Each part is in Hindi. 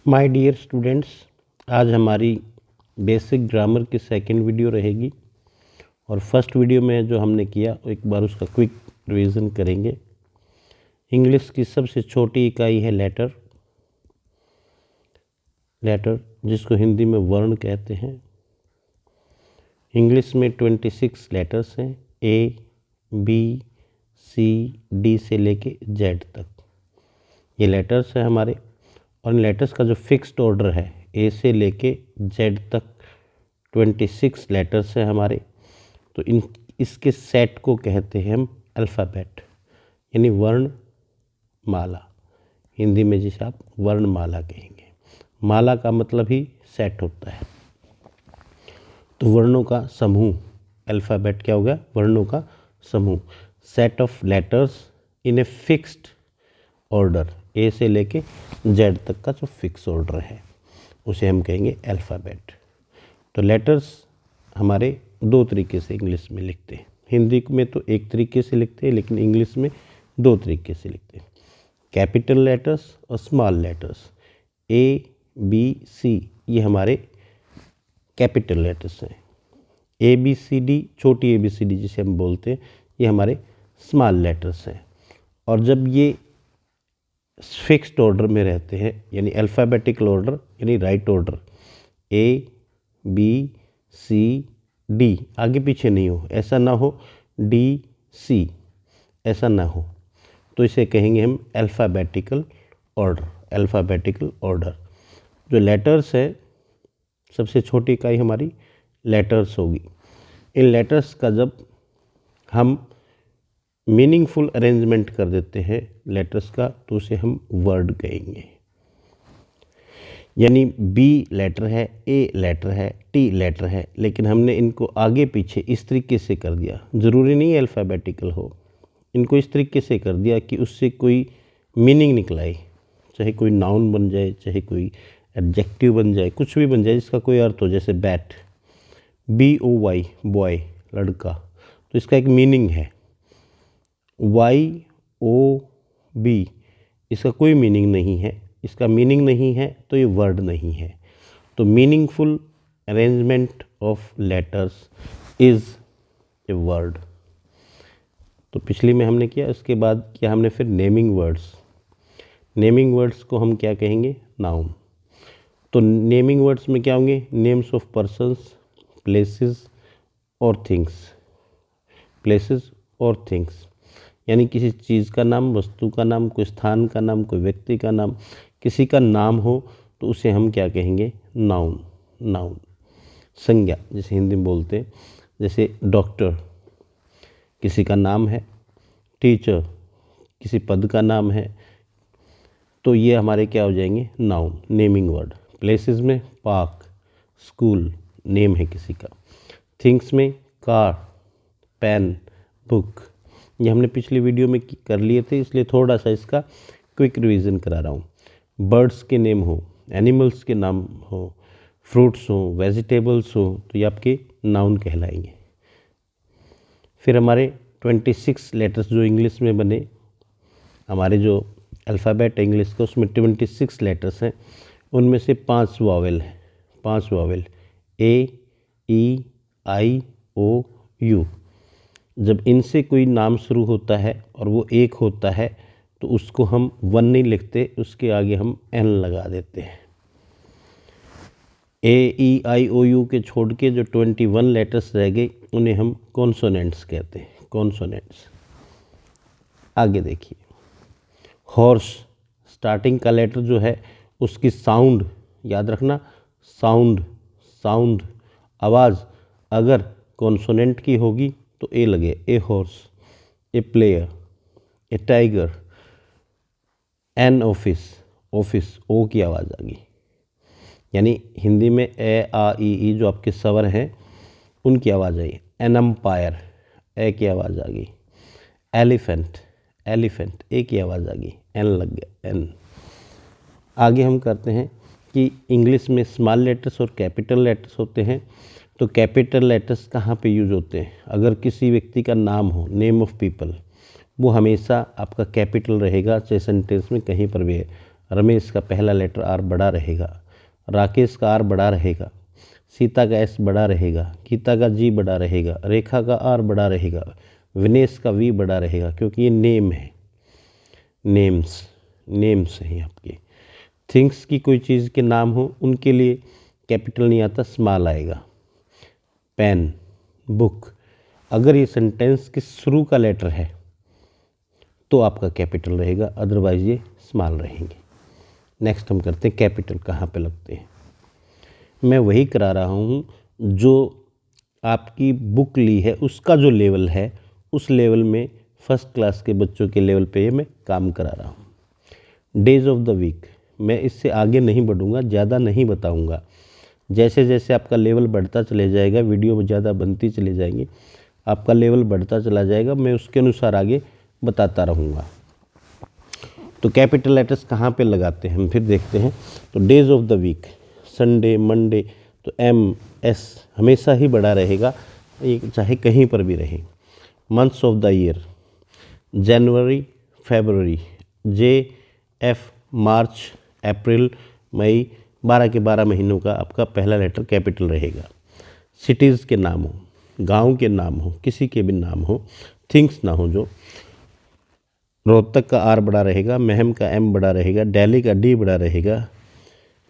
माय डियर स्टूडेंट्स, आज हमारी बेसिक ग्रामर की सेकंड वीडियो रहेगी और फर्स्ट वीडियो में जो हमने किया एक बार उसका क्विक रिवीजन करेंगे। इंग्लिश की सबसे छोटी इकाई है लेटर जिसको हिंदी में वर्ण कहते हैं। इंग्लिश में 26 लेटर्स हैं, ए बी सी डी से लेके जेड तक ये लेटर्स हैं हमारे। और इन लेटर्स का जो फिक्स्ड ऑर्डर है ए से लेके जेड तक 26 लेटर्स हैं हमारे। तो इसके सेट को कहते हैं हम अल्फ़ाबेट, यानी वर्णमाला। हिंदी में जिसे आप वर्णमाला कहेंगे, माला का मतलब ही सेट होता है। तो वर्णों का समूह, अल्फ़ाबेट क्या हो गया? वर्णों का समूह। Set of letters in a fixed order, A से लेके जेड तक का जो फिक्स ऑर्डर है उसे हम कहेंगे अल्फ़ाबेट। तो लेटर्स हमारे दो तरीके से इंग्लिश में लिखते हैं। हिंदी में तो एक तरीके से लिखते हैं, लेकिन इंग्लिश में दो तरीके से लिखते हैं, कैपिटल लेटर्स और small letters. A B C ये हमारे कैपिटल लेटर्स हैं। ए बी सी डी, छोटी ए बी सी डी जिसे हम बोलते हैं, ये हमारे स्मॉल लेटर्स हैं। और जब ये फिक्स्ड ऑर्डर में रहते हैं, यानी अल्फ़ाबेटिकल ऑर्डर, यानी right order, A B C D, आगे पीछे नहीं हो, ऐसा ना हो डी सी, ऐसा ना हो, तो इसे कहेंगे हम अल्फ़ाबेटिकल ऑर्डर। अल्फ़ाबेटिकल ऑर्डर जो लेटर्स है, सबसे छोटी इकाई हमारी लेटर्स होगी। इन लेटर्स का जब हम मीनिंगफुल अरेंजमेंट कर देते हैं लेटर्स का, तो उसे हम वर्ड कहेंगे। यानी बी लेटर है, ए लेटर है, टी लेटर है, लेकिन हमने इनको आगे पीछे इस तरीके से कर दिया, ज़रूरी नहीं अल्फ़ाबेटिकल हो, इनको इस तरीके से कर दिया कि उससे कोई मीनिंग निकलाए, चाहे कोई नाउन बन जाए, चाहे कोई एडजेक्टिव बन जाए, कुछ भी बन जाए जिसका कोई अर्थ हो। जैसे bat, B O Y, boy, लड़का, तो इसका एक मीनिंग है। वाई ओ बी, इसका कोई मीनिंग नहीं है, इसका मीनिंग नहीं है तो ये वर्ड नहीं है। तो meaningful arrangement of letters is a word. तो पिछली में हमने किया, इसके बाद किया हमने फिर नेमिंग वर्ड्स। नेमिंग वर्ड्स को हम क्या कहेंगे? नाउन। तो नेमिंग वर्ड्स में क्या होंगे? नेम्स ऑफ पर्सन्स, प्लेसेस और थिंग्स। प्लेसेस और थिंग्स यानी किसी चीज़ का नाम, वस्तु का नाम, कोई स्थान का नाम, कोई व्यक्ति का नाम, किसी का नाम हो तो उसे हम क्या कहेंगे? नाउन। नाउन संज्ञा जिसे हिंदी में बोलते हैं। जैसे डॉक्टर किसी का नाम है, टीचर किसी पद का नाम है, तो ये हमारे क्या हो जाएंगे? Noun, naming word. प्लेसेस में पार्क, स्कूल, नेम है किसी का। थिंग्स में कार, पेन, बुक, ये हमने पिछली वीडियो में कर लिए थे, इसलिए थोड़ा सा इसका क्विक रिवीजन करा रहा हूँ। बर्ड्स के नेम हो, एनिमल्स के नाम हो, फ्रूट्स हो, वेजिटेबल्स हो, तो ये आपके नाउन कहलाएंगे। फिर हमारे 26 लेटर्स जो इंग्लिश में बने, हमारे जो अल्फ़ाबेट है इंग्लिश का, उसमें 26 लेटर्स हैं। उनमें से 5 वावेल हैं, 5 Wavell, A E I O you. जब इनसे कोई नाम शुरू होता है और वो एक होता है तो उसको हम वन नहीं लिखते, उसके आगे हम एन लगा देते हैं। ए ई आई ओ यू के छोड़ के जो 21 लेटर्स रह गए उन्हें हम कॉन्सोनेंट्स कहते हैं, कॉन्सोनेंट्स। आगे देखिए, हॉर्स, स्टार्टिंग का लेटर जो है उसकी साउंड याद रखना, साउंड, साउंड, आवाज़ अगर कॉन्सोनेंट की होगी तो ए लगे, a horse, a player, a tiger, an office, office, O की आवाज़ आ गई। यानी हिंदी में ए आ ई जो आपके स्वर हैं उनकी आवाज़ आई। एन एम्पायर, ए की आवाज़ आ गई। एलिफेंट, एलिफेंट, ए की आवाज़ आ गई, एन लग गया, एन। आगे हम करते हैं कि इंग्लिश में स्मॉल लेटर्स और कैपिटल लेटर्स होते हैं। तो कैपिटल लेटर्स कहाँ पे यूज़ होते हैं? अगर किसी व्यक्ति का नाम हो, नेम ऑफ पीपल, वो हमेशा आपका कैपिटल रहेगा, चाहे सेंटेंस में कहीं पर भी है। रमेश का पहला लेटर आर बड़ा रहेगा, राकेश का आर बड़ा रहेगा, सीता का एस बड़ा रहेगा, गीता का जी बड़ा रहेगा, रेखा का आर बड़ा रहेगा, विनेश का वी बड़ा रहेगा, क्योंकि ये नेम है, नेम्स हैं आपके। थिंग्स की कोई चीज़ के नाम हो उनके लिए कैपिटल नहीं आता, स्मॉल आएगा। पेन, बुक, अगर ये सेंटेंस के शुरू का लेटर है तो आपका कैपिटल रहेगा, अदरवाइज ये स्मॉल रहेंगे। नेक्स्ट हम करते हैं कैपिटल कहाँ पे लगते हैं। मैं वही करा रहा हूँ जो आपकी बुक ली है उसका जो लेवल है उस लेवल में फर्स्ट क्लास के बच्चों के लेवल पे मैं काम करा रहा हूँ। डेज ऑफ द वीक, मैं इससे आगे नहीं बढ़ूँगा, ज़्यादा नहीं बताऊँगा। जैसे जैसे आपका लेवल बढ़ता चले जाएगा, वीडियो ज़्यादा बनती चली जाएंगी, आपका लेवल बढ़ता चला जाएगा, मैं उसके अनुसार आगे बताता रहूँगा। तो कैपिटल लेटर्स कहाँ पे लगाते हैं हम फिर देखते हैं। तो days of the week, Sunday, Monday, तो एम एस हमेशा ही बड़ा रहेगा, ये चाहे कहीं पर भी रहे। मंथ्स ऑफ द ईयर, जनवरी, फरवरी, जे एफ, मार्च, अप्रैल, मई, 12 के 12 महीनों का आपका पहला लेटर कैपिटल रहेगा। सिटीज़ के नाम हो, गांव के नाम हो, किसी के भी नाम हो, थिंग्स ना हो जो, रोहतक का आर बड़ा रहेगा, महम का एम बड़ा रहेगा, दिल्ली का डी बड़ा रहेगा।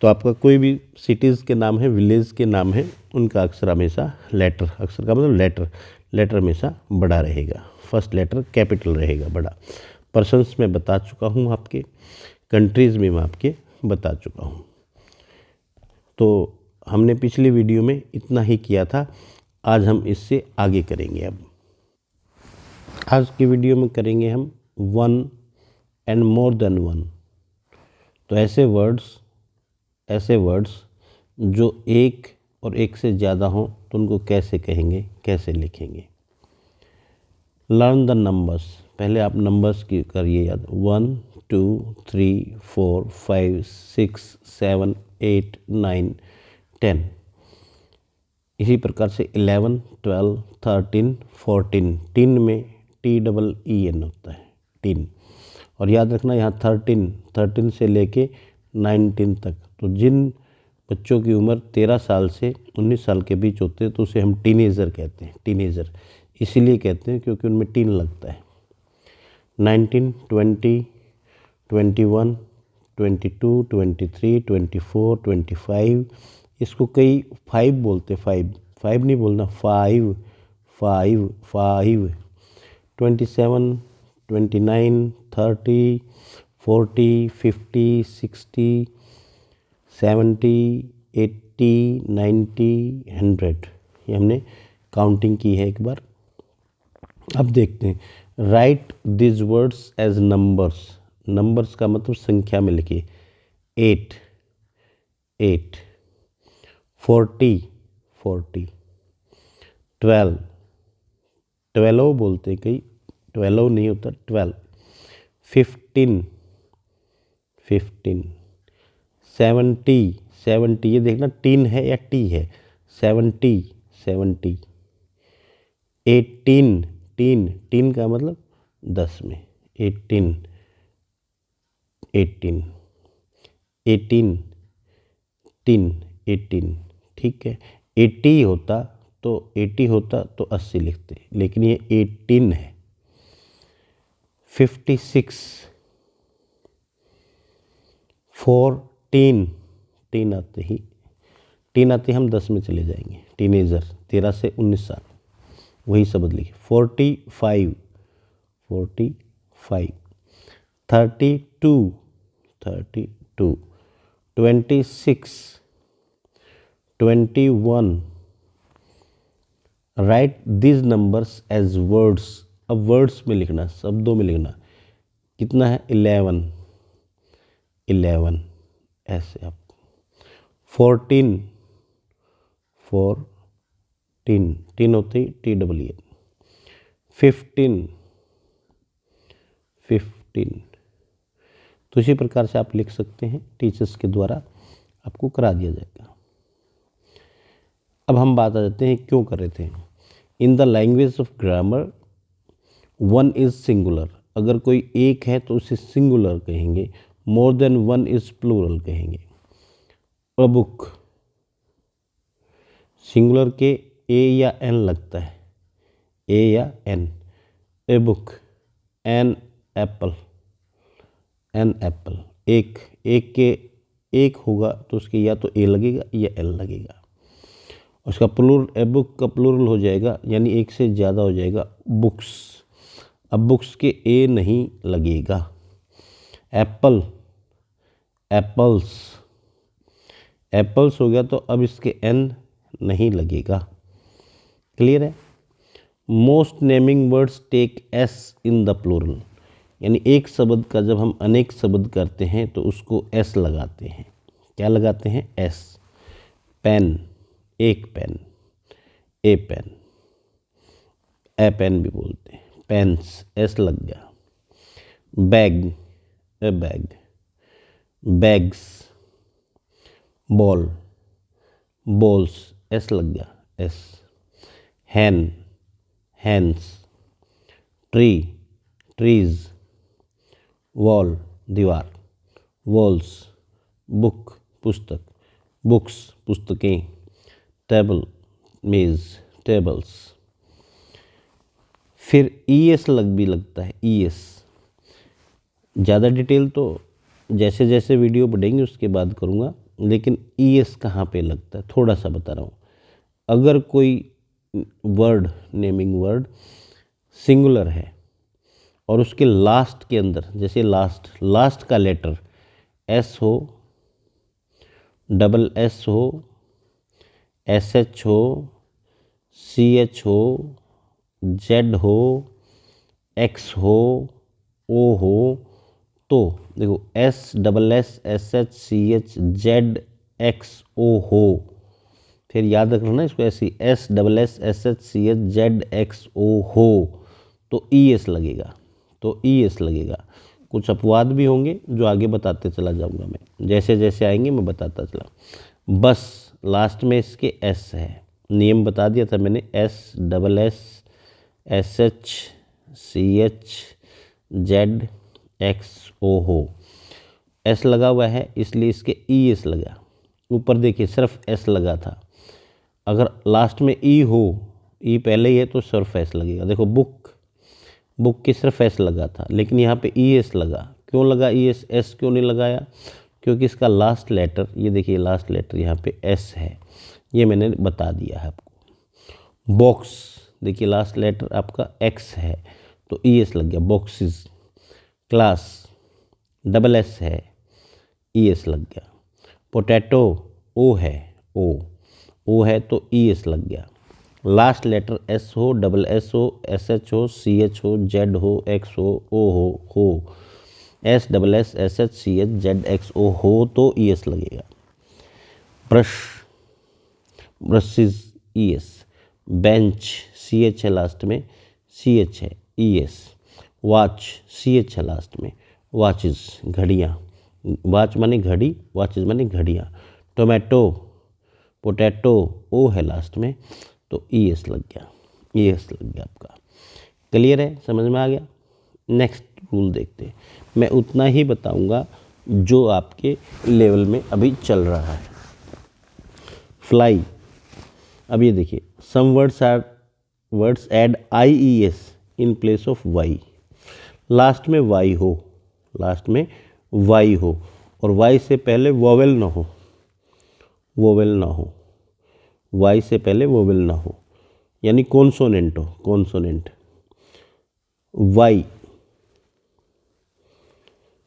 तो आपका कोई भी सिटीज़ के नाम है, विलेज के नाम है, उनका अक्षर हमेशा लेटर, अक्षर का मतलब लेटर हमेशा बड़ा रहेगा। फर्स्ट लेटर कैपिटल रहेगा, बड़ा। पर्सन्स में बता चुका हूँ आपके, कंट्रीज़ में मैं आपके बता चुका हूँ। तो हमने पिछली वीडियो में इतना ही किया था, आज हम इससे आगे करेंगे। अब आज की वीडियो में करेंगे हम one and more than one. तो ऐसे वर्ड्स जो एक और एक से ज़्यादा हों तो उनको कैसे कहेंगे, कैसे लिखेंगे। लर्न द नंबर्स, पहले आप नंबर्स की करिए याद। 1 2 3 4 5 6 7 8 9 10। इसी प्रकार से 11 12 13 14, 10 में TEEN होता है, 10। और याद रखना यहाँ 13 से लेके 19 तक, तो जिन बच्चों की उम्र 13 साल से 19 साल के बीच होते हैं तो उसे हम टीनेजर कहते हैं। टीनेजर इसीलिए कहते हैं क्योंकि उनमें टीन लगता है। 19 20 21 22 23 24 25, इसको कई 5 बोलते, 5 नहीं बोलना, 5 27 29 30 40 50 60 70 80 90 100, ये हमने काउंटिंग की है एक बार। अब देखते हैं। Write this words as numbers, numbers का मतलब संख्या में लिखिए। 8 40 12 बोलते कई, 12 नहीं होता, 12 15 70 ये देखना टीन है या टी है। 70 18 का मतलब 10 में, 18 ठीक है। 80 होता तो 80 लिखते, लेकिन ये 18 है। 56 14 टीन आते हम 10 में चले जाएंगे। टीनेजर 13 से 19 साल, वही शब्द लिखे। 45 32 26 21। Write this numbers as words, अब वर्ड्स में लिखना, शब्दों में लिखना। कितना है? 11 ऐसे आप। 14 तीन होते ही TEEN। 15 तो इसी प्रकार से आप लिख सकते हैं, टीचर्स के द्वारा आपको करा दिया जाएगा। अब हम बात आ जाते हैं क्यों कर रहे थे। In the language of grammar one is singular, अगर कोई एक है तो उसे सिंगुलर कहेंगे। More than one is plural कहेंगे। अ बुक, सिंगुलर के ए या एन लगता है, ए या an. A book, an apple, an apple, एक के एक होगा तो उसके या तो ए लगेगा या एल लगेगा। उसका प्लूरल, ए बुक का प्लूरल हो जाएगा, यानी एक से ज़्यादा हो जाएगा, बुक्स। अब बुक्स के ए नहीं लगेगा। एप्पल, एप्पल्स, एप्पल्स हो गया तो अब इसके एन नहीं लगेगा। क्लियर है। Most naming words take S in the plural, यानी एक शब्द का जब हम अनेक शब्द करते हैं तो उसको एस लगाते हैं। क्या लगाते हैं? एस। पेन, एक पेन, ए पेन, ए पेन भी बोलते हैं। पेन्स, एस लग गया। बैग, ए bag, bags. Ball, balls, S लग गया, एस। हैन, हैंड्स। Tree, trees. वॉल, दीवार, वॉल्स। बुक, पुस्तक, बुक्स, पुस्तकें। टेबल, मेज, टेबल्स। फिर ई एस भी लगता है, ई एस। ज़्यादा डिटेल तो जैसे जैसे वीडियो बढ़ेंगे उसके बाद करूँगा, लेकिन ई एस कहाँ पे लगता है थोड़ा सा बता रहा हूँ। अगर कोई वर्ड, नेमिंग वर्ड सिंगुलर है और उसके लास्ट के अंदर, जैसे लास्ट का लेटर एस हो, डबल एस हो, एस एच हो, सी एच हो, जेड हो, एक्स हो, ओ हो, तो देखो S double S S H C H Z X O हो, फिर याद रखना इसको ऐसे, S double S S H C H Z X O हो, तो ई एस लगेगा, तो ई एस लगेगा। कुछ अपवाद भी होंगे जो आगे बताते चला जाऊंगा मैं, जैसे जैसे आएंगे मैं बताता चला। बस, लास्ट में इसके एस है, नियम बता दिया था मैंने, S double S S H C H Z X O हो, एस लगा हुआ है इसलिए इसके ई एस लगा। ऊपर देखिए सिर्फ एस लगा था, अगर लास्ट में ई हो, ई पहले ही है तो सिर्फ एस लगेगा। देखो बुक, बुक की सिर्फ एस लगा था, लेकिन यहाँ पे ई एस लगा। क्यों लगा ई एस? एस क्यों नहीं लगाया? क्योंकि इसका लास्ट लेटर, ये देखिए लास्ट लेटर यहाँ पे एस है, ये मैंने बता दिया है आपको। बॉक्स, देखिए लास्ट लेटर आपका एक्स है तो ई एस लग गया, बॉक्सेस। क्लास, डबल एस है, ई एस लग गया। पोटैटो, ओ है, ओ है तो ई एस लग गया। लास्ट लेटर एस हो, डबल एस हो, एस एच हो, सी एच हो, जेड हो, एक्स हो, ओ हो, S double S S H C H Z X O हो तो ई एस लगेगा। Brush, brushes, E S. Bench, C H है लास्ट में, सी एच है, E S. Watch, C H है लास्ट में, वॉचेस, घड़ियाँ। वॉच माने घड़ी, वॉचेस माने घड़ियाँ। टोमेटो, पोटैटो, ओ है लास्ट में तो ई एस लग गया, ई एस लग गया आपका। क्लियर है, समझ में आ गया। नेक्स्ट रूल देखते हैं, मैं उतना ही बताऊंगा जो आपके लेवल में अभी चल रहा है। फ्लाई, अब ये देखिए, some words add I E S in place of Y. Last में वाई हो, लास्ट में वाई हो, और वाई से पहले वोवेल ना हो, वोवेल ना हो, वाई से पहले वोवेल ना हो, यानी कॉन्सोनेंट हो, कॉन्सोनेंट। वाई,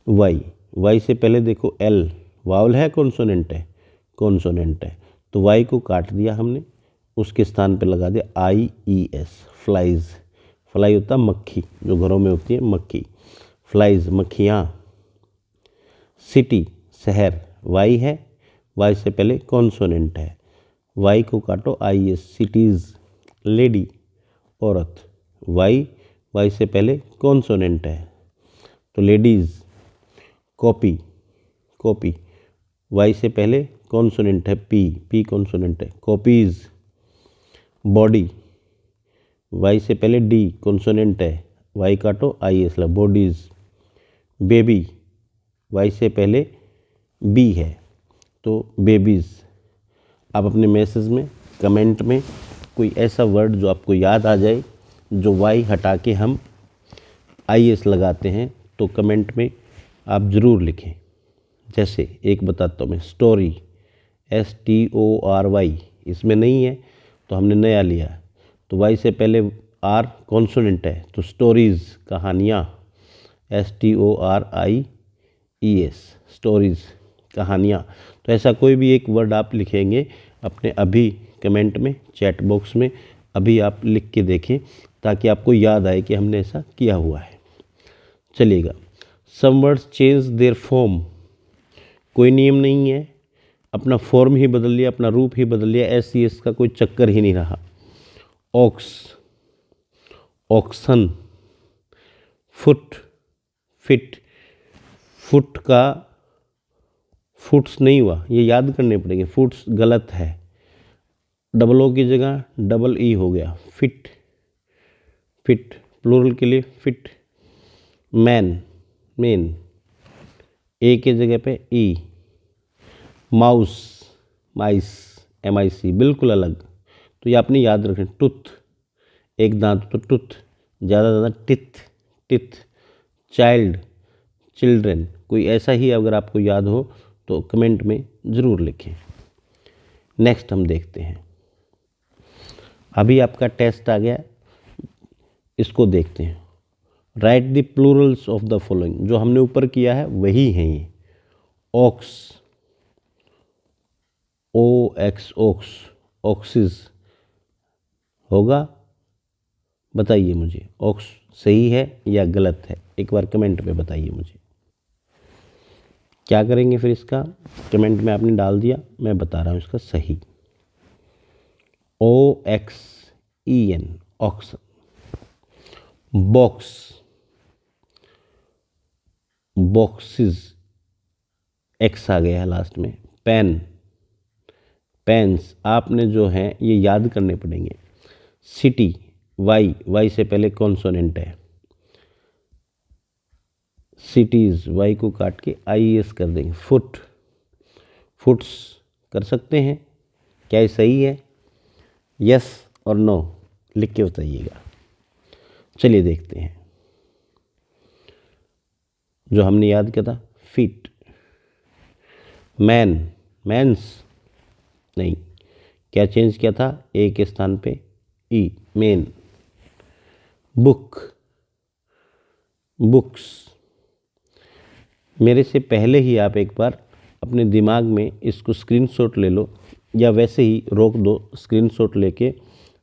वाई से पहले देखो एल, वावल है कॉन्सोनेंट है, कॉन्सोनेंट है, तो वाई को काट दिया हमने, उसके स्थान पे लगा दिया आई ई एस। फ्लाइज, फ्लाई होता मक्खी, जो घरों में होती है मक्खी, फ्लाइज, मक्खियाँ। सिटी, शहर, वाई है, वाई से पहले कॉन्सोनेंट है, वाई को काटो आई एस। सिटीज़, लेडी, औरत, वाई से पहले कॉन्सोनेंट है तो लेडीज़। कॉपी, कॉपी, वाई से पहले कॉन्सोनेंट है, पी कॉन्सोनेंट है, कॉपीज़। बॉडी, वाई से पहले डी कॉन्सोनेंट है, वाई काटो आई एस ला, बॉडीज़। बेबी, वाई से पहले बी है तो बेबीज़। आप अपने मैसेज में कमेंट में कोई ऐसा वर्ड जो आपको याद आ जाए, जो वाई हटा के हम IS लगाते हैं, तो कमेंट में आप ज़रूर लिखें। जैसे एक बताता हूँ मैं, स्टोरी STORY इसमें नहीं है तो हमने नया लिया, तो वाई से पहले R कॉन्सोनेंट है तो स्टोरीज़ कहानियाँ STORIES स्टोरीज़ कहानियाँ। तो ऐसा कोई भी एक वर्ड आप लिखेंगे अपने अभी कमेंट में, चैट बॉक्स में अभी आप लिख के देखें ताकि आपको याद आए कि हमने ऐसा किया हुआ है। चलिएगा, some words change their form, कोई नियम नहीं है, अपना फॉर्म ही बदल लिया, अपना रूप ही बदल लिया, SES का कोई चक्कर ही नहीं रहा। Ox, oxen, foot, feet, foot का फुट्स नहीं हुआ, ये याद करने पड़ेंगे, फुट्स गलत है, डबल ओ की जगह डबल ई हो गया, फिट, फिट प्लूरल के लिए फिट। मैन, मेन, ए के जगह पे ई। माउस, माइस, MIC बिल्कुल अलग, तो ये आपने याद रखें। टूथ, एक दांत तो टूथ, ज़्यादा टिथ, टिथ। चाइल्ड, चिल्ड्रेन, कोई ऐसा ही अगर आपको याद हो तो कमेंट में ज़रूर लिखें। नेक्स्ट हम देखते हैं, अभी आपका टेस्ट आ गया, इसको देखते हैं। Right the Plurals of the following, जो हमने ऊपर किया है वही है ये। ऑक्स, OX ऑक्स, ऑक्सिस होगा, बताइए मुझे ऑक्स सही है या गलत है, एक बार कमेंट में बताइए मुझे। क्या करेंगे फिर इसका, कमेंट में आपने डाल दिया, मैं बता रहा हूँ इसका सही। OXEN oxen. Box, boxes, X आ गया है लास्ट में। पेन, पेन्स, आपने जो है ये याद करने पड़ेंगे। सिटी, वाई से पहले कॉन्सोनेंट है। सिटीज़, वाई को काट के IES कर देंगे। फुट, फुट्स कर सकते हैं, क्या ये सही है? यस और नो लिख के बताइएगा। चलिए देखते हैं, जो हमने याद किया था फीट। मैन, मैंस नहीं, क्या चेंज किया था, ए के स्थान पे ई, मेन। Book, books. मेरे से पहले ही आप एक बार अपने दिमाग में इसको स्क्रीनशॉट ले लो, या वैसे ही रोक दो, स्क्रीनशॉट लेके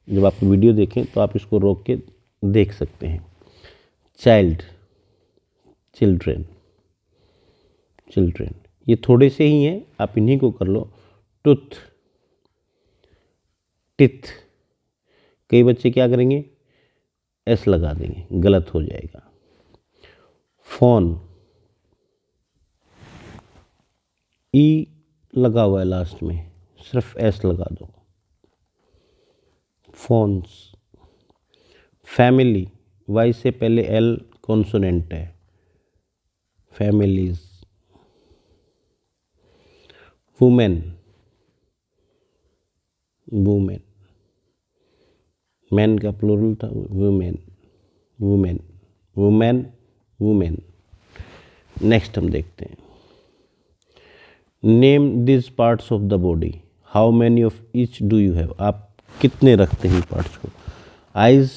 जब आप वीडियो देखें तो आप इसको रोक के देख सकते हैं। चाइल्ड, चिल्ड्रेन, चिल्ड्रेन, ये थोड़े से ही हैं, आप इन्हीं को कर लो। टूथ, टिथ, कई बच्चे क्या करेंगे, S लगा देंगे, गलत हो जाएगा। फोन, E लगा हुआ है लास्ट में, सिर्फ S लगा दो। फोन्स। फैमिली, Y से पहले L कॉन्सोनेंट है, फैमिलीज। वुमेन, वुमेन, मैन का प्लूरल था women, women, women, women. Next हम देखते हैं, name this parts of the body, how many of each do you have, आप कितने रखते हैं पार्ट्स को। आइज़,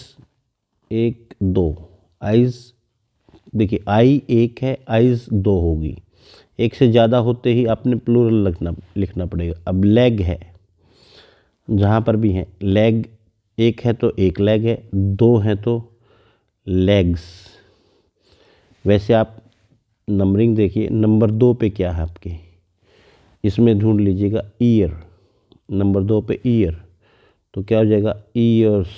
एक दो, आइज़ देखिए, आई एक है, आइज़ दो होगी, एक से ज़्यादा होते ही आपने प्लूरल लिखना पड़ेगा। अब लेग है, जहाँ पर भी है, लेग एक है तो एक लेग है, दो हैं तो लेग्स। वैसे आप नंबरिंग देखिए, नंबर 2 पे क्या है आपके, इसमें ढूंढ लीजिएगा ईयर, नंबर 2 पे ईयर, तो क्या हो जाएगा ईयर्स।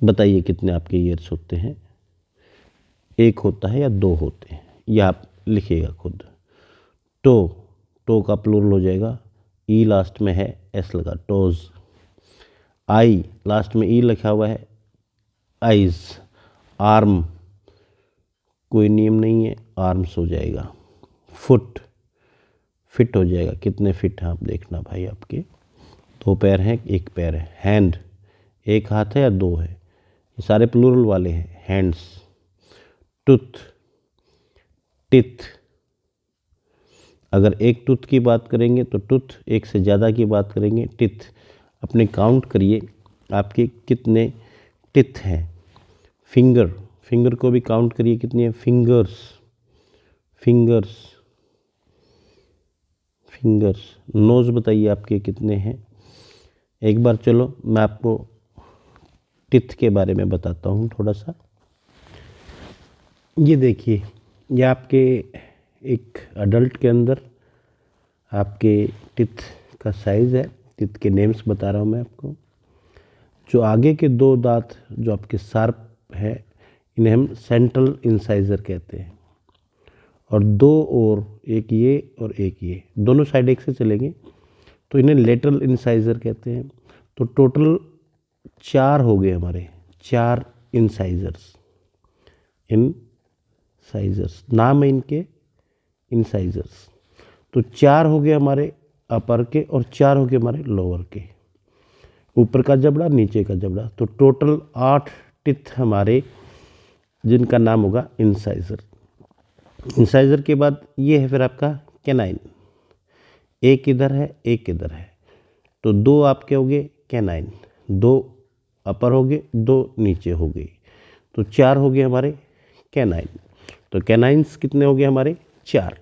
बताइए कितने आपके ईयर्स होते हैं, एक होता है या दो होते हैं, यह आप लिखिएगा खुद। टो, टो का प्लूरल हो जाएगा, ई लास्ट में है, S लगा, टोज। आई, लास्ट में ई लिखा हुआ है, आइज। आर्म, कोई नियम नहीं है, आर्म्स हो जाएगा। फुट, फिट हो जाएगा, कितने फिट हैं आप देखना भाई। आपके 2 पैर हैं, 1 पैर है। हैंड, 1 हाथ है या 2 है, ये सारे प्लूरल वाले हैं। हैंड्स। टूथ, टिथ, अगर एक टूथ की बात करेंगे तो टूथ, एक से ज़्यादा की बात करेंगे टिथ। अपने काउंट करिए आपके कितने टिथ हैं। फिंगर, फिंगर को भी काउंट करिए कितनी है। Fingers, fingers, fingers. नोज़ बताइए आपके कितने हैं। एक बार चलो मैं आपको टिथ के बारे में बताता हूँ थोड़ा सा। ये देखिए, ये आपके एक अडल्ट के अंदर आपके टिथ का साइज़ है। टिथ के नेम्स बता रहा हूँ मैं आपको। जो आगे के 2 दांत जो आपके शार्प है, इन्हें हम सेंट्रल इंसाइजर कहते हैं। और 2 और, एक ये और एक ये, दोनों साइड एक से चलेंगे तो इन्हें लेटरल इंसाइजर कहते हैं। तो टोटल 4 हो गए हमारे, 4 इंसाइजर्स। इंसाइजर्स नाम है इनके, इंसाइजर्स। तो 4 हो गए हमारे अपर के और 4 हो गए हमारे लोअर के। ऊपर का जबड़ा, नीचे का जबड़ा, तो टोटल 8 टिथ हमारे, जिनका नाम होगा इंसाइजर। इंसाइजर के बाद ये है फिर आपका कैनाइन। एक इधर है, एक इधर है, तो 2 आपके हो गए कैनाइन। 2 अपर हो गए, 2 नीचे हो गए, तो 4 हो गए हमारे कैनाइन। तो कैनाइन्स कितने हो गए हमारे? 4,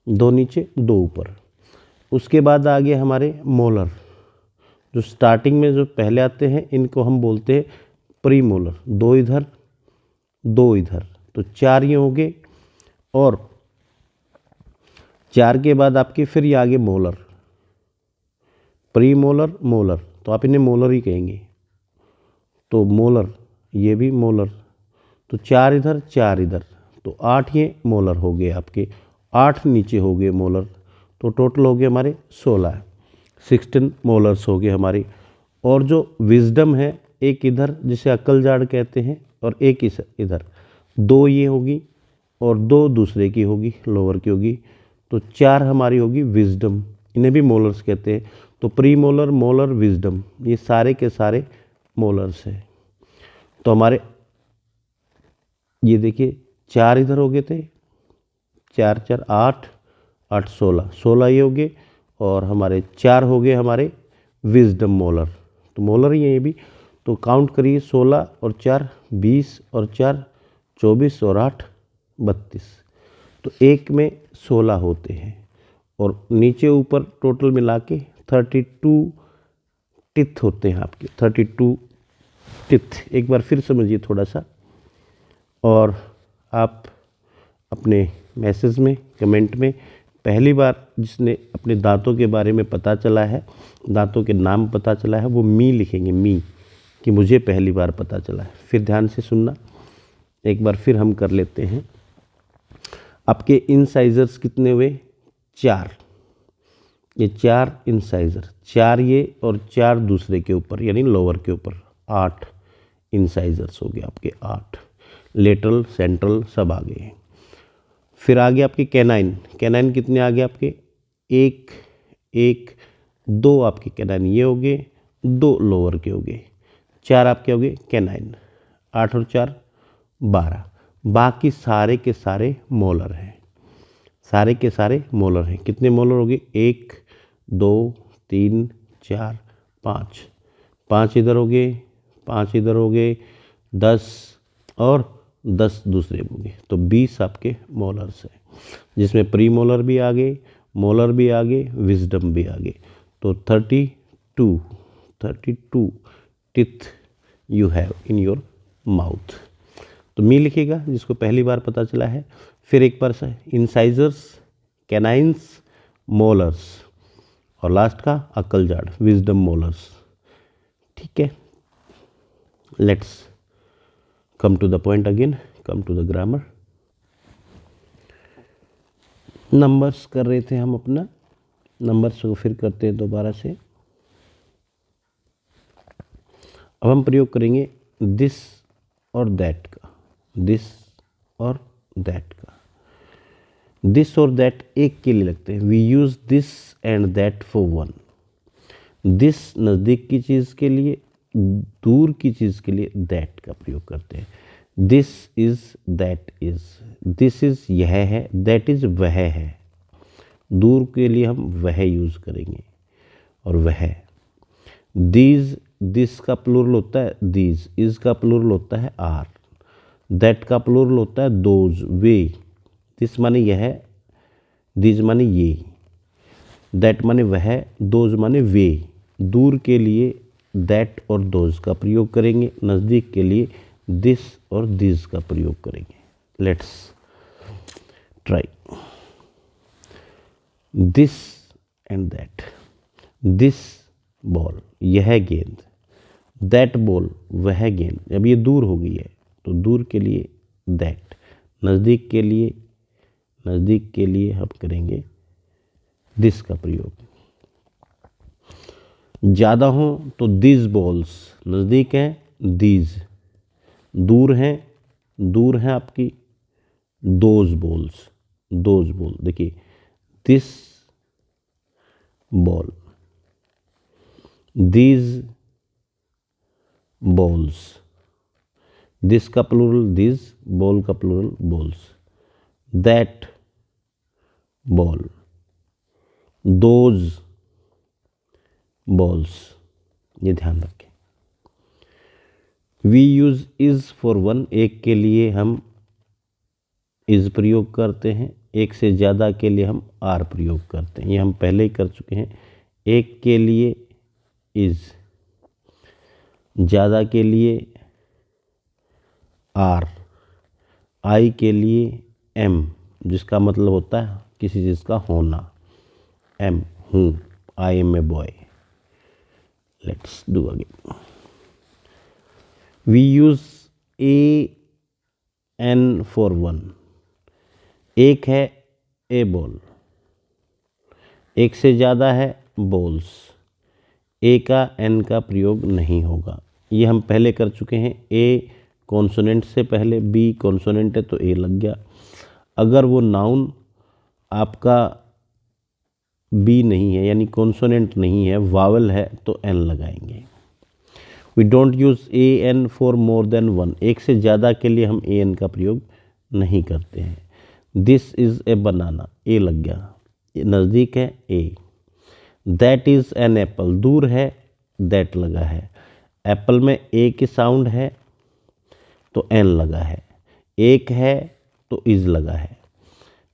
2 नीचे 2 ऊपर। उसके बाद आ गए हमारे मोलर। जो स्टार्टिंग में जो पहले आते हैं इनको हम बोलते हैं प्री मोलर। 2 इधर, 2 इधर, तो 4 ये हो गए। और 4 के बाद आपके फिर ये आगे मोलर, प्री मोलर, मोलर, तो आप इन्हें मोलर ही कहेंगे। तो मोलर, ये भी मोलर, तो 4 इधर 4 इधर, तो 8 ये मोलर हो गए आपके। 8 नीचे हो गए मोलर, तो टोटल हो गए हमारे 16, 16 मोलर्स हो गए हमारी। और जो विजडम है, एक इधर जिसे अक्ल जाड़ कहते हैं और एक इधर, 2 ये होगी और 2 दूसरे की होगी, लोअर की होगी, तो 4 हमारी होगी विजडम। इन्हें भी मोलर्स कहते हैं। तो प्री मोलर, मोलर, विजडम, ये सारे के सारे मोलर्स हैं। तो हमारे ये देखिए 4 इधर हो गए थे, 4 4 8, 8 16, 16 ये हो गए। और हमारे 4 हो गए हमारे विजडम मोलर, तो मोलर ही है ये भी। तो काउंट करिए 16 और 4 20 और 4 24 और 8 32, तो एक में 16 होते हैं। और नीचे ऊपर टोटल मिला के 32 टिथ होते हैं आपके, 32 टिथ। एक बार फिर समझिए थोड़ा सा। और आप अपने मैसेज में, कमेंट में, पहली बार जिसने अपने दांतों के बारे में पता चला है, दांतों के नाम पता चला है, वो मी लिखेंगे, मी, कि मुझे पहली बार पता चला है। फिर ध्यान से सुनना, एक बार फिर हम कर लेते हैं। आपके इंसाइजर्स कितने हुए? 4। ये 4 इंसाइजर, 4 ये और 4 दूसरे के ऊपर यानी लोअर के ऊपर, 8 इंसाइजर्स हो गए आपके। 8 लेटरल, सेंट्रल सब आ गए। फिर आ गया आपके कैनाइन। कैनाइन कितने आ गए आपके? 1 1 2 आपके कैनाइन ये हो गए, 2 लोअर के हो गए, 4 आपके हो गए कैनाइन। 8 और 4 12। बाकी सारे के सारे मोलर हैं, सारे के सारे मोलर हैं। कितने मोलर हो गए? 1 2 3 4 5, 5 इधर हो गए, 5 इधर हो गए, 10 और 10 दूसरे हो गए, तो 20 आपके मोलर्स हैं, जिसमें प्री मोलर भी आ गए, मोलर भी आ गए, विजडम भी आ गए। तो 32 teeth you have in your mouth. तो मी लिखिएगा जिसको पहली बार पता चला है। फिर एक बार से इंसाइजर्स, कैनाइन्स, मोलर्स, और लास्ट का अक्ल जाड़, विजडम मोलर्स। ठीक है, let's come to the point again, come to the grammar. Numbers कर रहे थे हम अपना, नंबर्स को फिर करते हैं दोबारा से। अब हम प्रयोग करेंगे दिस और दैट का, दिस और दैट का। दिस और दैट एक के लिए लगते हैं। We use this and that for one. This नज़दीक की चीज़ के लिए, दूर की चीज़ के लिए दैट का प्रयोग करते हैं। This is, that is. This is यह है, दैट इज़ वह है। दूर के लिए हम वह यूज़ करेंगे और वह। दीज, दिस का प्लूरल होता है दीज, इज़ का प्लूरल होता है आर, दैट का प्लूरल होता है दोज, वे। दिस माने यह, दीज माने ये, दैट माने वह, दोज माने वे। दूर के लिए दैट और दोज का प्रयोग करेंगे, नज़दीक के लिए दिस और दिस का प्रयोग करेंगे। Let's try. This and that. This ball, यह गेंद, दैट बॉल, वह गेंद। अब ये दूर हो गई है तो दूर के लिए दैट, नज़दीक के लिए, नज़दीक के लिए हम करेंगे दिस का प्रयोग। ज़्यादा हो तो दिस बॉल्स, नज़दीक हैं दीज, दूर हैं, दूर हैं आपकी दोज बॉल्स, दोज बॉल। देखिए this ball, these balls, this का प्लूरल दिस, बॉल का plural balls. That ball, those balls, ये ध्यान रखें। We use is for one, एक के लिए हम इज़ प्रयोग करते हैं, एक से ज़्यादा के लिए हम आर प्रयोग करते हैं। ये हम पहले ही कर चुके हैं। एक के लिए इज़, ज़्यादा के लिए आर, आई के लिए एम, जिसका मतलब होता है किसी चीज़ का होना। एम, हूँ, I am a boy. Let's do again. We use a an for one, एक है ए बॉल, एक से ज़्यादा है बॉल्स, ए का एन का प्रयोग नहीं होगा। ये हम पहले कर चुके हैं। ए कॉन्सोनेंट से पहले, बी कॉन्सोनेंट है तो ए लग गया। अगर वो नाउन आपका बी नहीं है यानी कॉन्सोनेंट नहीं है, वावल है, तो एन लगाएंगे। We don't use a an for more than one, एक से ज़्यादा के लिए हम ए एन का प्रयोग नहीं करते हैं। दिस इज़ ए बनाना, ए लग गया, नज़दीक है ए। दैट इज़ एन एप्पल, दूर है दैट लगा है। एप्पल में ए की साउंड है तो एन लगा है, एक है तो इज़ लगा है।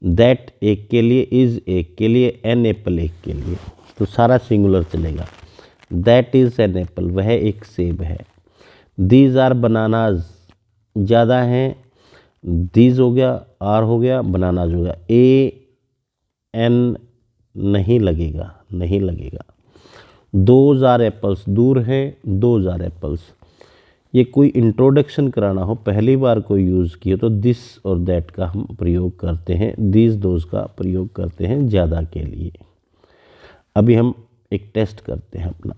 दैट एक के लिए, इज़ एक के लिए, एन एप्पल एक के लिए, तो सारा सिंगुलर चलेगा। दैट इज़ एन एप्पल, वह एक सेब है। दीज आर बनानाज, ज़्यादा हैं, दीज हो गया, आर हो गया, बनानाज हो गया। ए एन नहीं लगेगा, नहीं लगेगा। दोज आर एप्पल्स, दूर हैं, दोज आर एप्पल्स। ये कोई इंट्रोडक्शन कराना हो, पहली बार कोई यूज़ किए तो दिस और दैट का हम प्रयोग करते हैं, दीज दोज का प्रयोग करते हैं ज़्यादा के लिए। अभी हम एक टेस्ट करते हैं अपना।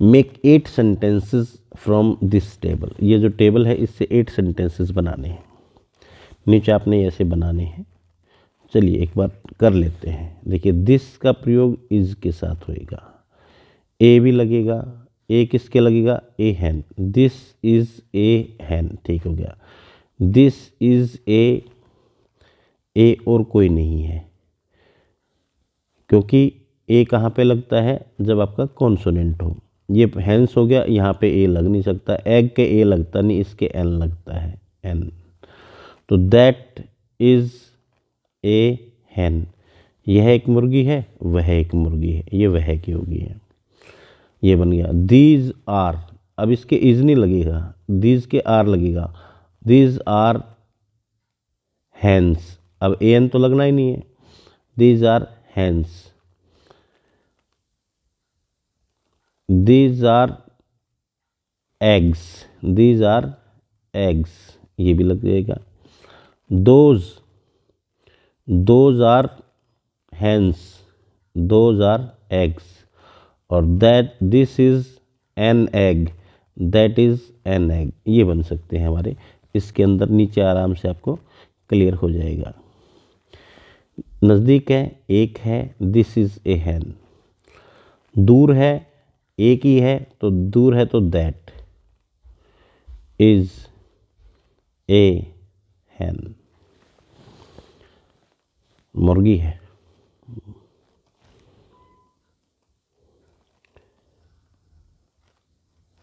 Make 8 sentences from this table, ये जो टेबल है इससे 8 सेंटेंसेस बनाने हैं। नीचे आपने ऐसे बनाने हैं। चलिए एक बार कर लेते हैं। देखिए दिस का प्रयोग इज़ के साथ होएगा, ए भी लगेगा, ए किसके लगेगा, ए हैन। दिस इज़ ए हैन, ठीक हो गया। दिस इज़ ए और कोई नहीं है, क्योंकि ए कहाँ पे लगता है, जब आपका कॉन्सोनेंट हो। ये हैंस हो गया, यहाँ पे ए लग नहीं सकता, एग के ए लगता नहीं, इसके एन लगता है, एन। तो दैट इज़ ए हैन, यह एक मुर्गी है, वह एक मुर्गी है, ये वह की होगी है, ये बन गया। दीज आर, अब इसके इज नहीं लगेगा, दीज के आर लगेगा। दीज आर हैंस, अब ए एन तो लगना ही नहीं है। These are hens. These are eggs, these are eggs, ये भी लग जाएगा। Those are hens, those are eggs. और that, this is an egg, that is an egg, ये बन सकते हैं हमारे। इसके अंदर नीचे आराम से आपको क्लियर हो जाएगा। नज़दीक है, एक है, दिस इज़ ए हैन। दूर है, एक ही है, तो दूर है तो दैट इज़ ए हैन। मुर्गी है।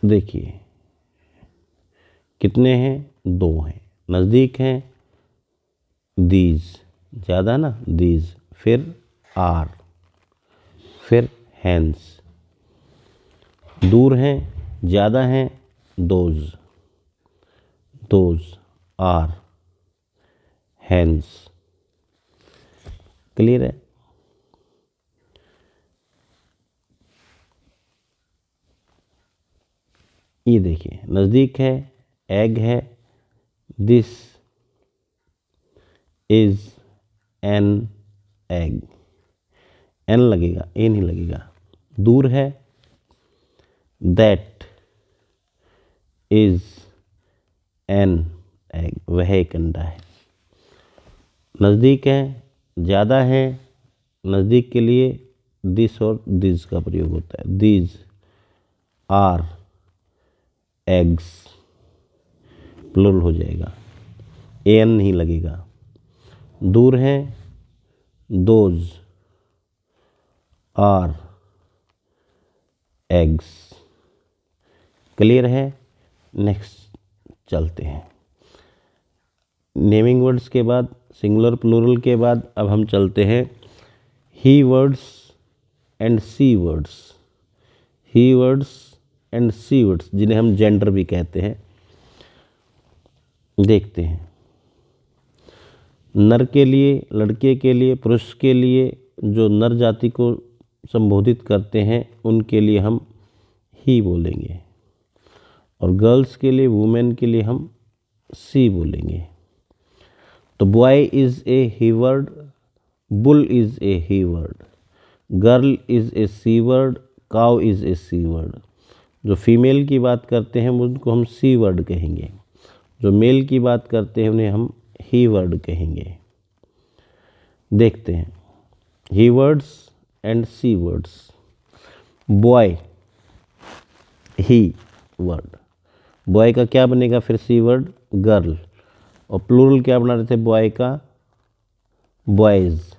देखिए कितने हैं, 2 हैं। नज़दीक हैं, दीज, ज़्यादा ना, दीज, फिर आर, फिर हैंस। दूर हैं, ज़्यादा हैं, those, those are hens. Clear है। ये देखिए नज़दीक है, एग है, this is an egg. An लगेगा, ए नहीं लगेगा। दूर है, दैट इज़ एन एग, वह एक अंडा है। नज़दीक है, ज़्यादा है, नज़दीक के लिए दिस और दिस का प्रयोग होता है। दिस आर एग्स, प्लुरल हो जाएगा, एन नहीं लगेगा। दूर है, दोज आर एग्स। क्लियर है। नेक्स्ट चलते हैं। नेमिंग वर्ड्स के बाद, सिंगुलर प्लूरल के बाद अब हम चलते हैं he words and she words. He words and she words, जिन्हें हम जेंडर भी कहते हैं। देखते हैं। नर के लिए, लड़के के लिए, पुरुष के लिए, जो नर जाति को संबोधित करते हैं उनके लिए हम ही बोलेंगे, और गर्ल्स के लिए, वुमेन के लिए हम सी बोलेंगे। तो boy is a he word, bull is a he word, girl is a she word, cow is a she word. जो फीमेल की बात करते हैं उनको हम सी वर्ड कहेंगे, जो मेल की बात करते हैं उन्हें हम ही वर्ड कहेंगे। देखते हैं he words and she words. Boy, he word, boy का क्या बनेगा फिर सी वर्ड, गर्ल। और प्लूरल क्या बना रहे थे बॉय का, बॉयज़।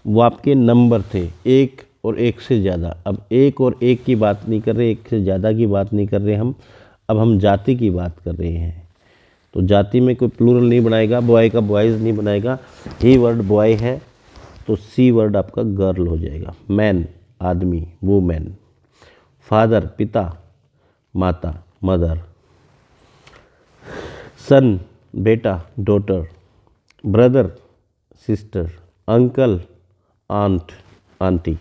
वो आपके नंबर थे, एक और एक से ज़्यादा। अब एक और एक की बात नहीं कर रहे, एक से ज़्यादा की बात नहीं कर रहे हम, अब हम जाति की बात कर रहे हैं। तो जाति में कोई प्लूरल नहीं बनाएगा, बॉय का बॉयज़ नहीं बनाएगा। ही वर्ड बॉय है तो सी वर्ड आपका गर्ल हो जाएगा। मैन, आदमी, वुमेन। फादर, पिता, माता, मदर। सन, बेटा, daughter. Brother, sister. Uncle, aunt, auntie.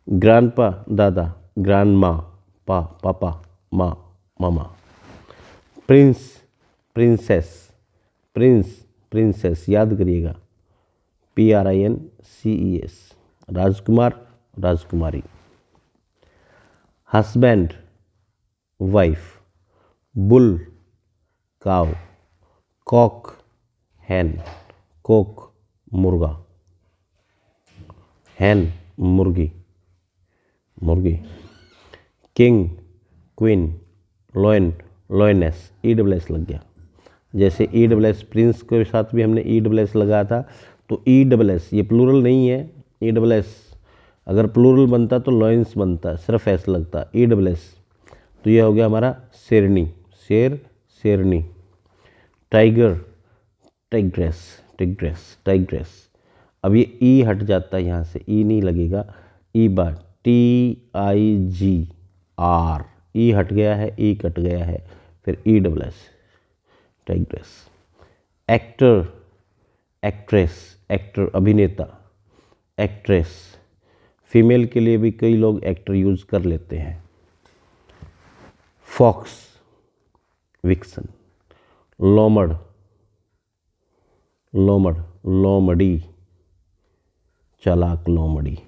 Grandpa, दादा। ग्रैंडमा, पापा, माँ, मामा। Prince, princess. प्रिंस, प्रिंसेस, याद करिएगा, PRINCES। राजकुमार, राजकुमारी। Husband, wife. Bull, cow. Cock, hen. Cock, मुर्गा। हैन, मुर्गी, मुर्गी। King, queen. Lion, lioness, ESS लग गया। जैसे ESS प्रिंस के साथ भी हमने ESS लगाया था, तो ESS ये प्लूरल नहीं है। ESS अगर प्लूरल बनता तो लॉयंस बनता, सिर्फ एस लगता, ESS। तो ये हो गया हमारा शेरनी, शेर, शेरनी। Tiger, tigress, tigress, tigress. अब ये ई हट जाता है, यहाँ से ई नहीं लगेगा, ई बार TIGR, ई हट गया है, ई कट गया है, फिर ESS, tigress. Actor, actress, actor अभिनेता, एक्ट्रेस। फीमेल के लिए भी कई लोग एक्टर यूज़ कर लेते हैं। Fox, vixen. लोमड़, लोमड़, लोमड़ी, चालाक लोमड़ी।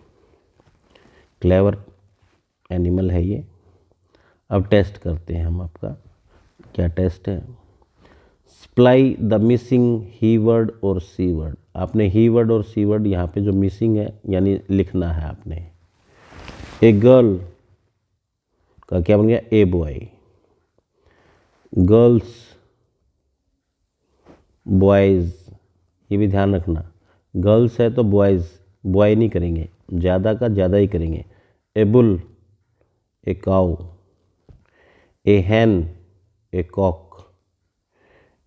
क्लेवर एनिमल है ये। अब टेस्ट करते हैं हम आपका, क्या टेस्ट है। Supply the missing he word और सी वर्ड। आपने ही वर्ड और सी वर्ड यहाँ पे जो मिसिंग है यानी लिखना है आपने। ए गर्ल का क्या बन गया, ए बॉय। गर्ल्स, बॉयज़, ये भी ध्यान रखना, गर्ल्स है तो बॉयज़, बॉय नहीं करेंगे, ज़्यादा का ज़्यादा ही करेंगे। A bull, a cow. A hen, a cock.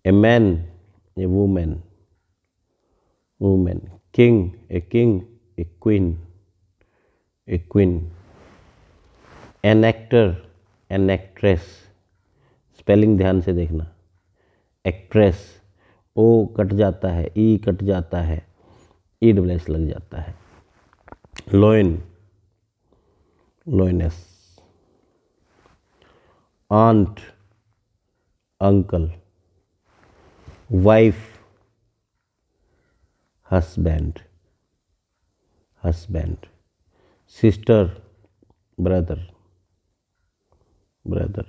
A man, a woman, women. King, a king, a queen, a queen. An actor, an actress, spelling ध्यान से देखना। एक्ट्रेस, ओ कट जाता है, ई कट जाता है, ई डबल एस लग जाता है। Lion, lioness. Aunt, uncle. Wife, husband, husband. Sister, brother, brother.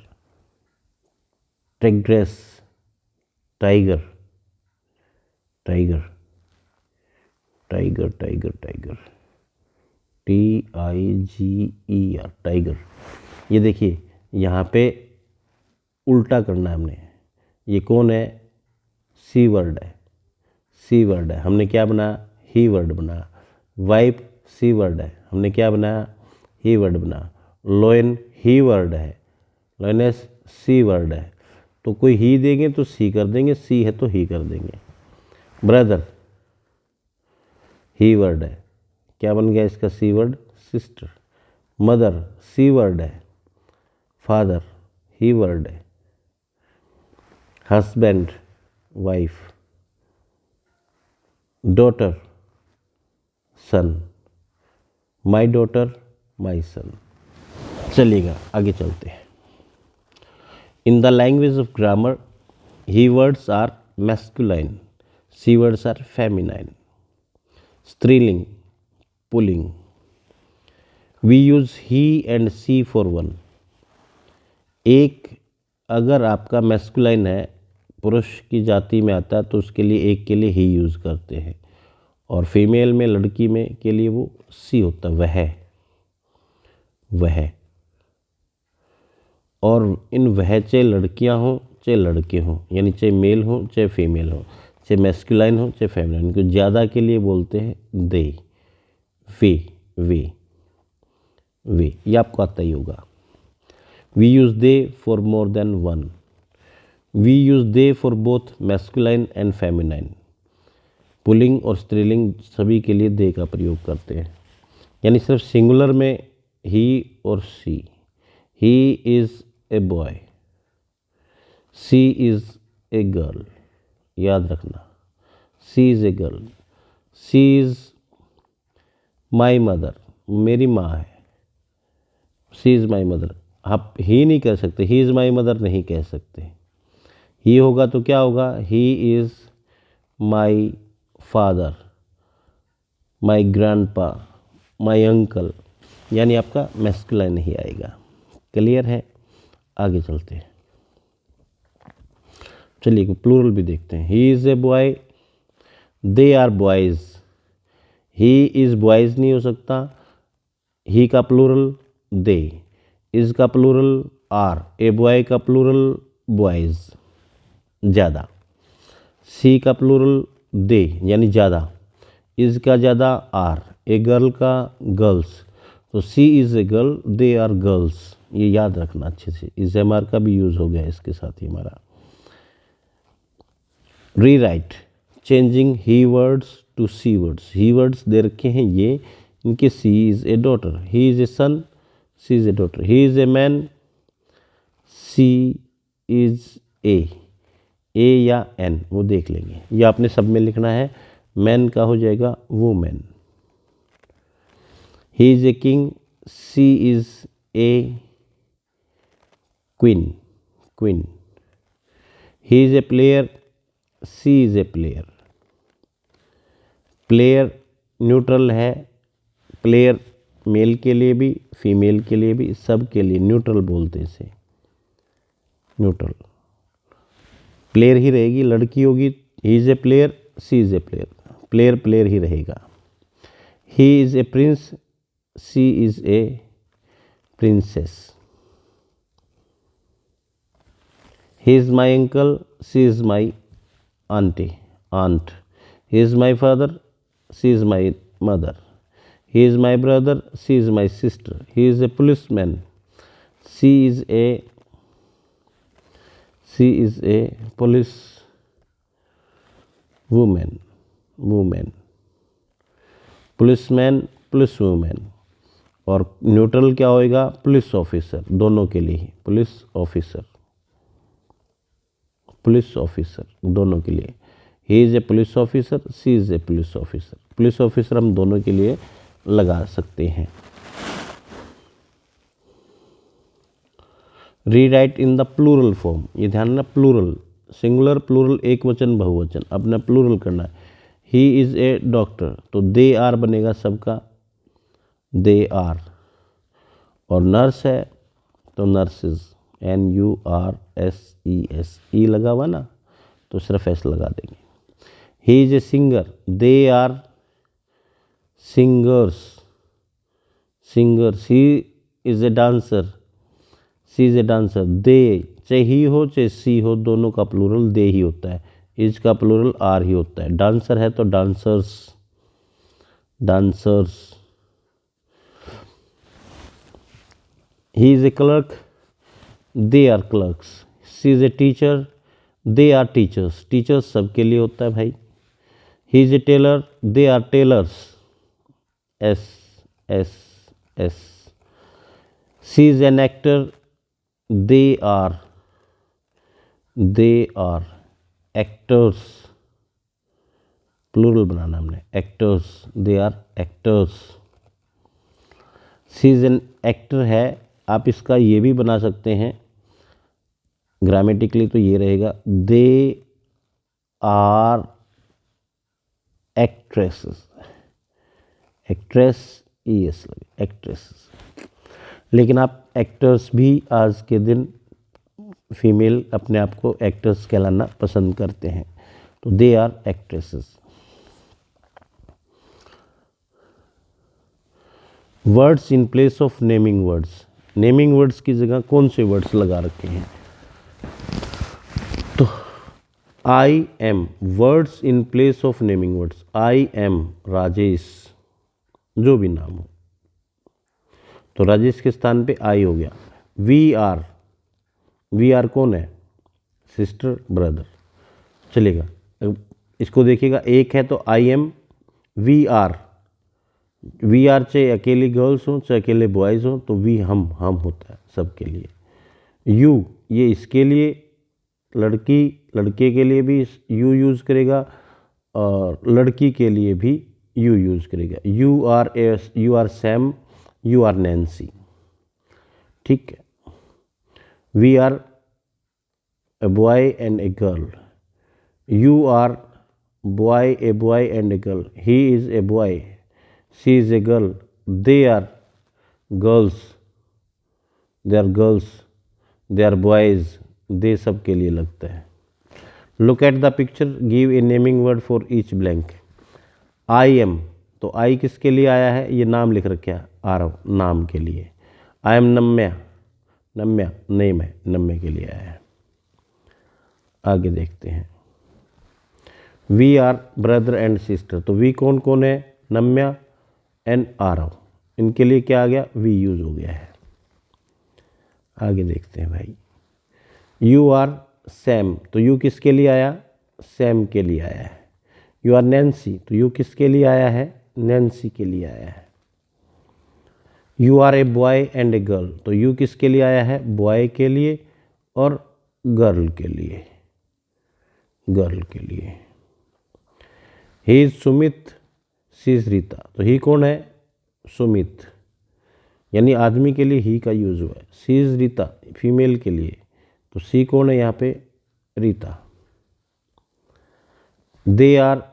Tigress, tiger, tiger, tiger, tiger, tiger. TIGER, tiger. ये देखिए यहाँ पे उल्टा करना है हमने। ये कौन है, सी वर्ड है, सी वर्ड है, हमने क्या बनाया, ही वर्ड बनाया। वाइफ सी वर्ड है, हमने क्या बनाया, ही वर्ड बना। लोइन ही वर्ड है, लोइनेस सी वर्ड है, तो कोई ही देंगे तो सी कर देंगे, सी है तो ही कर देंगे। ब्रदर ही वर्ड है, क्या बन गया इसका she word, sister. Mother she word है, फादर ही वर्ड है। Husband, wife. Daughter, son. My daughter, my son. चलिएगा आगे चलते हैं। In the language of grammar, he words are masculine, she words are feminine. स्त्रीलिंग, पुलिंग। We use he and she for one. एक अगर आपका मैस्कुलाइन है, पुरुष की जाति में आता है, तो उसके लिए एक के लिए ही यूज़ करते हैं, और फीमेल में, लड़की में के लिए वो सी होता है, वह। और इन वह चाहे लड़कियां हों चाहे लड़के हों, यानी चाहे मेल हों चाहे फीमेल हो, चाहे मैस्कुलाइन हो चाहे फेमिनाइन, इनको ज़्यादा के लिए बोलते हैं दे, वे। ये आपको आता ही होगा। We use they for more than one. We use they for both masculine and feminine. पुलिंग और स्त्रीलिंग सभी के लिए दे का प्रयोग करते हैं, यानी सिर्फ सिंगुलर में ही और she. He is a boy, she is a girl, याद रखना, she is a girl. She is my mother, मेरी माँ है, सी इज़ माई मदर। आप ही नहीं कह सकते, ही इज़ माई मदर नहीं कह सकते। ही होगा तो क्या होगा, ही is my father, my grandpa, my uncle, यानी आपका मैस्कुलाइन नहीं आएगा। क्लियर है, आगे चलते हैं। चलिए प्लूरल भी देखते हैं। He is a boy, they are boys. He is boys नहीं हो सकता, ही का प्लूरल दे, इज़ का प्लूरल आर, ए बॉय का प्लूरल बॉयज़, ज़्यादा। सी का प्लूरल दे यानी ज़्यादा, इज़ का ज़्यादा आर, ए गर्ल का गर्ल्स, तो she is a girl, they are girls, ये याद रखना अच्छे से। इस एमआर का भी यूज़ हो गया इसके साथ ही हमारा। Rewrite, changing he words to she words. He words दे रखे हैं ये, इनके she is a daughter, he is a son, she is a daughter. He is a man, she is a या एन वो देख लेंगे, ये आपने सब में लिखना है। मैन का हो जाएगा women. He is a king, she is a queen. He is a player, she is a player. Player neutral है, प्लेयर मेल के लिए भी फीमेल के लिए भी, सब के लिए न्यूट्रल बोलते हैं इसे, न्यूट्रल। प्लेयर ही रहेगी, लड़की होगी he is a player, she is a player, player player ही रहेगा। He is a prince, she is a princess. He is my uncle, she is my aunt. He is my father, she is my mother. He is my brother, she is my sister. He is a policeman, she is a police woman. Policeman, police woman. और न्यूट्रल क्या होएगा, पुलिस ऑफिसर, दोनों के लिए पुलिस ऑफिसर दोनों के लिए। He is a police officer, she is a police officer. Police officer हम दोनों के लिए लगा सकते हैं। Rewrite in the plural form, ये ध्यान रखना, प्लूरल, सिंगुलर प्लूरल, एक वचन बहुवचन, अपना प्लूरल करना है। ही इज़ ए डॉक्टर, तो दे आर बनेगा सबका, दे आर। और नर्स है तो नर्सेज, NURSES, ई लगा हुआ ना तो सिर्फ एस लगा देंगे। He is a singer, they are singers. He is a dancer, she is a dancer. They, चाहे ही हो चाहे सी हो, दोनों का प्लूरल दे ही होता है, इज का प्लूरल आर ही होता है। डांसर है तो dancers. He is a clerk, they are clerks. She is a teacher, they are teachers. Teachers सबके लिए होता है भाई। He is a tailor, they are tailors, S. She is an actor, they are actors. Plural बनाना हमने, actors, they are actors. She is an actor है, आप इसका ये भी बना सकते हैं ग्रामेटिकली, तो ये रहेगा they are actresses. Actress ES लगे, एक्ट्रेसेस। लेकिन आप एक्टर्स भी आज के दिन फीमेल अपने आप को एक्टर्स कहलाना पसंद करते हैं, तो they are actresses. Words in place of naming words, naming words की जगह कौन से वर्ड्स लगा रखे हैं, तो I am, words in place of naming words, I am Rajesh, जो भी नाम हो, तो राजेश के स्थान पे आई हो गया। वी आर कौन है, सिस्टर ब्रदर, चलेगा। इसको देखिएगा, एक है तो आई एम, वी आर चाहे अकेली गर्ल्स हो चाहे अकेले बॉयज़ हो, तो वी हम होता है सबके लिए। यू, ये इसके लिए, लड़के के लिए भी यू यूज़ करेगा और लड़की के लिए भी यू यूज़ करेगा। You are Sam, you are Nancy, ठीक है। We are a boy and a girl, you are boy, a boy and a girl. He is a boy, she is a girl, they are girls, they are boys, they सब के लिए लगता है। Look at the picture, give a naming word for each blank. I am, तो आई किसके लिए आया है, ये नाम लिख रखा है, आरव नाम के लिए। आई एम नम्या नेम है, नम्या के लिए आया है। आगे देखते हैं। We are brother and sister, तो वी कौन कौन है, नम्या एंड आरव, इनके लिए क्या आ गया, वी यूज हो गया है। आगे देखते हैं भाई। यू आर सैम, तो यू किसके लिए आया, सैम के लिए आया है। यू आर नैन्सी, तो यू किसके लिए आया है, नैन्सी के लिए आया है। You are a boy and a girl, तो यू किसके लिए आया है, बॉय के लिए और गर्ल के लिए। He is Sumit, she is Rita, तो ही कौन है, सुमित, यानी आदमी के लिए ही का यूज हुआ है। सी इज रीता, फीमेल के लिए, तो सी कौन है यहाँ पे, Rita. They are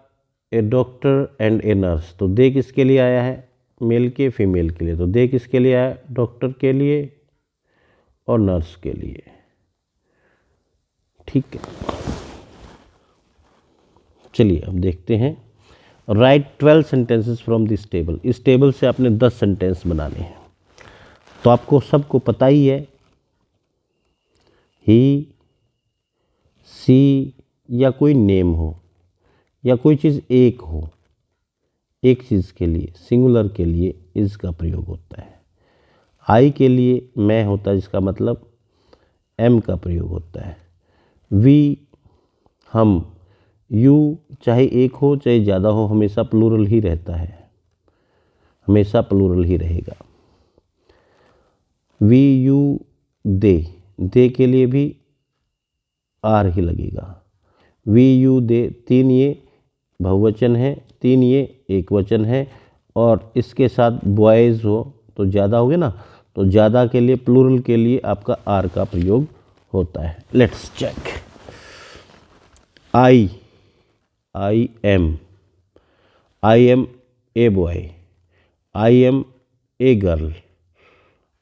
a doctor and a nurse, तो दे किसके लिए आया है, मेल के फीमेल के लिए, तो दे किसके लिए आया, डॉक्टर के लिए और नर्स के लिए, ठीक है। चलिए अब देखते हैं। Right 12 sentences from this table. इस टेबल से आपने 10 सेंटेंस बनाने हैं। तो आपको सबको पता ही है, ही, सी या कोई नेम हो या कोई चीज़ एक हो, एक चीज़ के लिए सिंगुलर के लिए इज का प्रयोग होता है। आई के लिए मैं होता है, जिसका मतलब एम का प्रयोग होता है। वी, हम, यू चाहे एक हो चाहे ज़्यादा हो हमेशा प्लूरल ही रहता है, हमेशा प्लूरल ही रहेगा। वी, यू, दे के लिए भी आर ही लगेगा। वी, यू, दे, 3 ये बहुवचन है, 3 ये एक वचन है, और इसके साथ बॉयज़ हो तो ज़्यादा हो गया ना, तो ज़्यादा के लिए प्लूरल के लिए आपका आर का प्रयोग होता है। Let's check. I am a boy, I am a girl.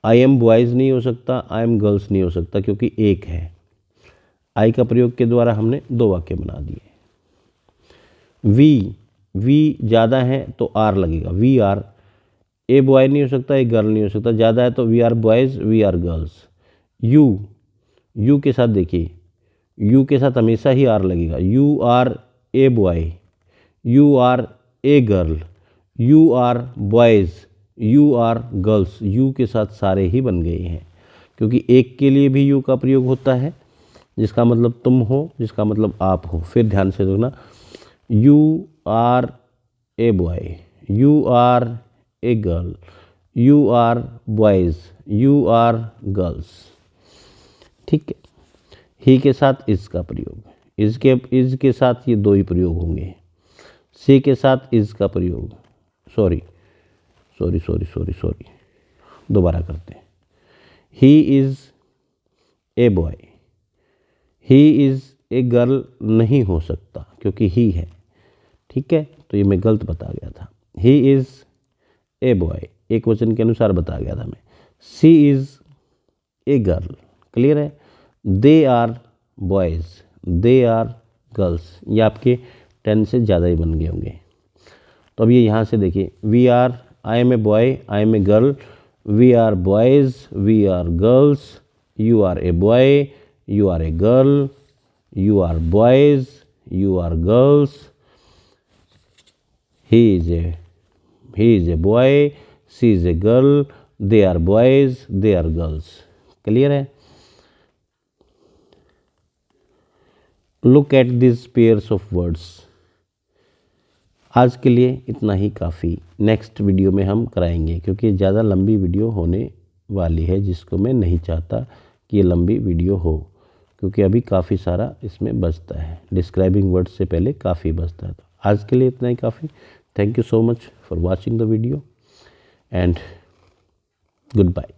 I am boys नहीं हो सकता, आई एम गर्ल्स नहीं हो सकता, क्योंकि एक है। आई का प्रयोग के द्वारा हमने 2 वाक्य बना दिए। वी ज़्यादा है तो आर लगेगा, वी आर। ए बॉय नहीं हो सकता, ए गर्ल नहीं हो सकता, ज़्यादा है तो we are boys, we are girls. You के साथ देखिए, यू के साथ हमेशा ही आर लगेगा। You are a boy, you are a girl, you are boys, you are girls. You के साथ सारे ही बन गए हैं, क्योंकि एक के लिए भी यू का प्रयोग होता है, जिसका मतलब तुम हो, जिसका मतलब आप हो। फिर ध्यान से देखना, you are a boy, you are a girl, you are boys, you are girls. ठीक है। ही के साथ इज का प्रयोग, इज के साथ ये 2 ही प्रयोग होंगे। सी के साथ इज का प्रयोग, सॉरी, दोबारा करते हैं। He is a boy, he is a girl नहीं हो सकता, क्योंकि ही है। ठीक है, तो ये मैं गलत बता गया था। ही इज़ ए बॉय एक वचन के अनुसार बता गया था मैं। She is a girl, clear है। They are boys, they are girls. ये आपके 10 से ज़्यादा ही बन गए होंगे। तो अब ये यहाँ से देखिए, we are, I am a boy, I am a girl, we are boys, we are girls, you are a boy, you are a girl, you are boys, you are girls, he is a boy, she is a girl, they are boys, they are girls। Clear है। Look at these pairs of words। आज के लिए इतना ही काफ़ी। नेक्स्ट वीडियो में हम कराएंगे, क्योंकि ज़्यादा लंबी वीडियो होने वाली है, जिसको मैं नहीं चाहता कि ये लंबी वीडियो हो, क्योंकि अभी काफ़ी सारा इसमें बचता है। डिस्क्राइबिंग वर्ड से पहले काफ़ी बचता है। तो आज के लिए इतना ही काफ़ी। Thank you so much for watching the video and good bye.